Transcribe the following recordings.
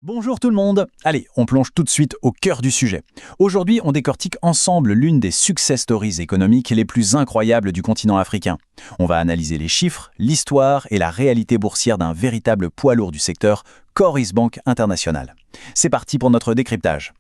Bonjour tout le monde. Allez, on plonge tout de suite au cœur du sujet. Aujourd'hui, on décortique ensemble l'une des success stories économiques les plus incroyables du continent africain. On va analyser les chiffres, l'histoire et la réalité boursière d'un véritable poids lourd du secteur, Coris Bank International. C'est parti pour notre décryptage.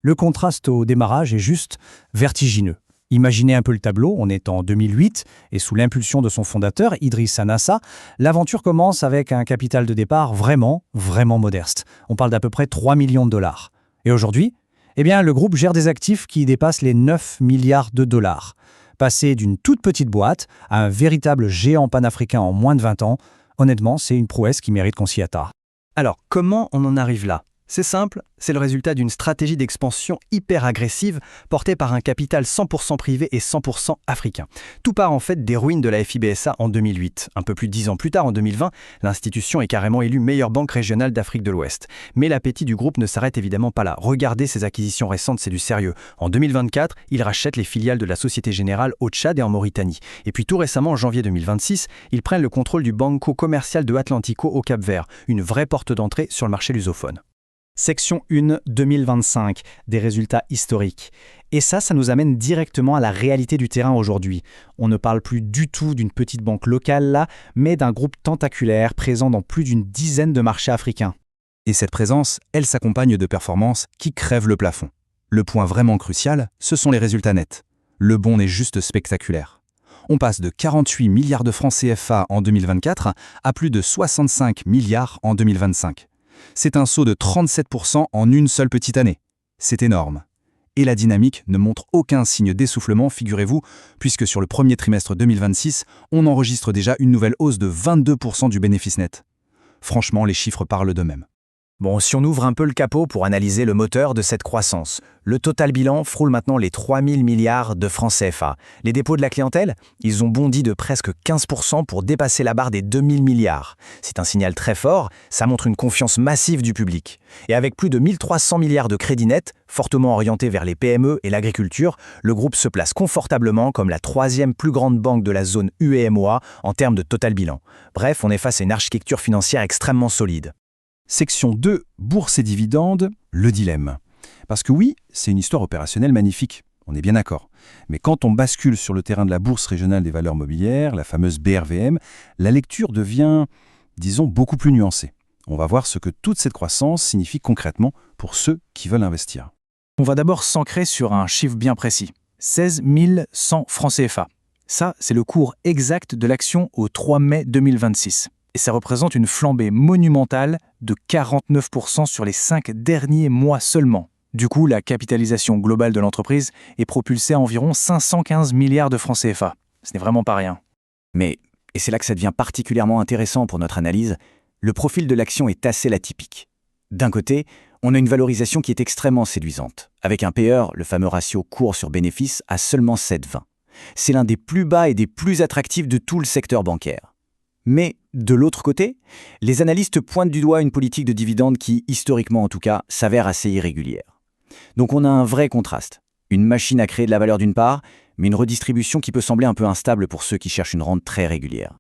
Le contraste au démarrage est juste vertigineux. Imaginez un peu le tableau, on est en 2008 et sous l'impulsion de son fondateur, Idriss Anassa, l'aventure commence avec un capital de départ vraiment modeste. On parle d'à peu près 3 millions de dollars. Et aujourd'hui, le groupe gère des actifs qui dépassent les 9 milliards de dollars. Passer d'une toute petite boîte à un véritable géant panafricain en moins de 20 ans, honnêtement, c'est une prouesse qui mérite qu'on s'y attarde. Alors, comment on en arrive là ? C'est simple, c'est le résultat d'une stratégie d'expansion hyper agressive portée par un capital 100% privé et 100% africain. Tout part en fait des ruines de la FIBSA en 2008. Un peu plus de 10 ans plus tard, en 2020, l'institution est carrément élue meilleure banque régionale d'Afrique de l'Ouest. Mais l'appétit du groupe ne s'arrête évidemment pas là. Regardez ses acquisitions récentes, c'est du sérieux. En 2024, il rachète les filiales de la Société Générale au Tchad et en Mauritanie. Et puis tout récemment, en janvier 2026, ils prennent le contrôle du Banco Commercial de Atlantico au Cap-Vert, une vraie porte d'entrée sur le marché lusophone. Section 1 2025, des résultats historiques. Et ça nous amène directement à la réalité du terrain aujourd'hui. On ne parle plus du tout d'une petite banque locale là, mais d'un groupe tentaculaire présent dans plus d'une dizaine de marchés africains. Et cette présence, elle s'accompagne de performances qui crèvent le plafond. Le point vraiment crucial, ce sont les résultats nets. Le bond est juste spectaculaire. On passe de 48 milliards de francs CFA en 2024 à plus de 65 milliards en 2025. C'est un saut de 37% en une seule petite année. C'est énorme. Et la dynamique ne montre aucun signe d'essoufflement, figurez-vous, puisque sur le premier trimestre 2026, on enregistre déjà une nouvelle hausse de 22% du bénéfice net. Franchement, les chiffres parlent d'eux-mêmes. Bon, si on ouvre un peu le capot pour analyser le moteur de cette croissance, le total bilan frôle maintenant les 3 000 milliards de francs CFA. Les dépôts de la clientèle, ils ont bondi de presque 15% pour dépasser la barre des 2 000 milliards. C'est un signal très fort, ça montre une confiance massive du public. Et avec plus de 1 300 milliards de crédits nets, fortement orientés vers les PME et l'agriculture, le groupe se place confortablement comme la troisième plus grande banque de la zone UEMOA en termes de total bilan. Bref, on est face à une architecture financière extrêmement solide. Section 2, bourse et dividendes, le dilemme. Parce que oui, c'est une histoire opérationnelle magnifique, on est bien d'accord. Mais quand on bascule sur le terrain de la Bourse régionale des valeurs mobilières, la fameuse BRVM, la lecture devient, disons, beaucoup plus nuancée. On va voir ce que toute cette croissance signifie concrètement pour ceux qui veulent investir. On va d'abord s'ancrer sur un chiffre bien précis. 16 100 francs CFA. Ça, c'est le cours exact de l'action au 3 mai 2026. Et ça représente une flambée monumentale de 49% sur les 5 derniers mois seulement. Du coup, la capitalisation globale de l'entreprise est propulsée à environ 515 milliards de francs CFA. Ce n'est vraiment pas rien. Mais, et c'est là que ça devient particulièrement intéressant pour notre analyse, le profil de l'action est assez atypique. D'un côté, on a une valorisation qui est extrêmement séduisante, avec un PE, le fameux ratio cours sur bénéfice, à seulement 7,20. C'est l'un des plus bas et des plus attractifs de tout le secteur bancaire. Mais, de l'autre côté, les analystes pointent du doigt une politique de dividendes qui, historiquement en tout cas, s'avère assez irrégulière. Donc on a un vrai contraste. Une machine à créer de la valeur d'une part, mais une redistribution qui peut sembler un peu instable pour ceux qui cherchent une rente très régulière.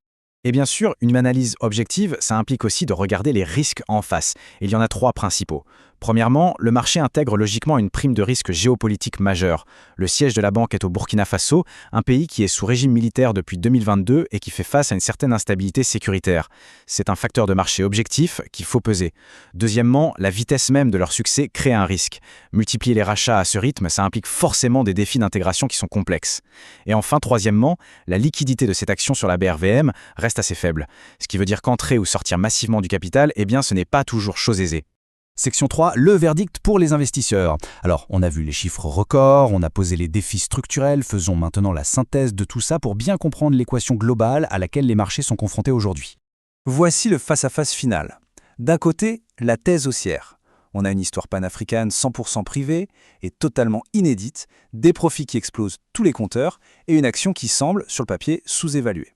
Et bien sûr, une analyse objective, ça implique aussi de regarder les risques en face. Il y en a 3 principaux. Premièrement, le marché intègre logiquement une prime de risque géopolitique majeure. Le siège de la banque est au Burkina Faso, un pays qui est sous régime militaire depuis 2022 et qui fait face à une certaine instabilité sécuritaire. C'est un facteur de marché objectif qu'il faut peser. Deuxièmement, la vitesse même de leur succès crée un risque. Multiplier les rachats à ce rythme, ça implique forcément des défis d'intégration qui sont complexes. Et enfin, troisièmement, la liquidité de cette action sur la BRVM reste assez faible. Ce qui veut dire qu'entrer ou sortir massivement du capital, ce n'est pas toujours chose aisée. Section 3, le verdict pour les investisseurs. Alors, on a vu les chiffres records, on a posé les défis structurels, faisons maintenant la synthèse de tout ça pour bien comprendre l'équation globale à laquelle les marchés sont confrontés aujourd'hui. Voici le face-à-face final. D'un côté, la thèse haussière. On a une histoire panafricaine 100% privée et totalement inédite, des profits qui explosent tous les compteurs et une action qui semble, sur le papier, sous-évaluée.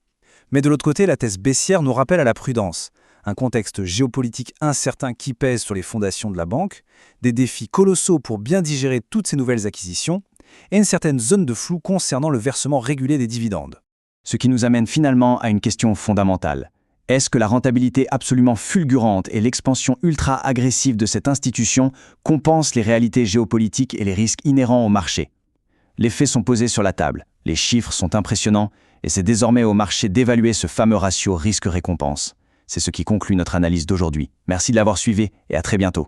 Mais de l'autre côté, la thèse baissière nous rappelle à la prudence. Un contexte géopolitique incertain qui pèse sur les fondations de la banque, des défis colossaux pour bien digérer toutes ces nouvelles acquisitions, et une certaine zone de flou concernant le versement régulier des dividendes. Ce qui nous amène finalement à une question fondamentale. Est-ce que la rentabilité absolument fulgurante et l'expansion ultra-agressive de cette institution compensent les réalités géopolitiques et les risques inhérents au marché? Les faits sont posés sur la table, les chiffres sont impressionnants, et c'est désormais au marché d'évaluer ce fameux ratio risque-récompense. C'est ce qui conclut notre analyse d'aujourd'hui. Merci de l'avoir suivi et à très bientôt.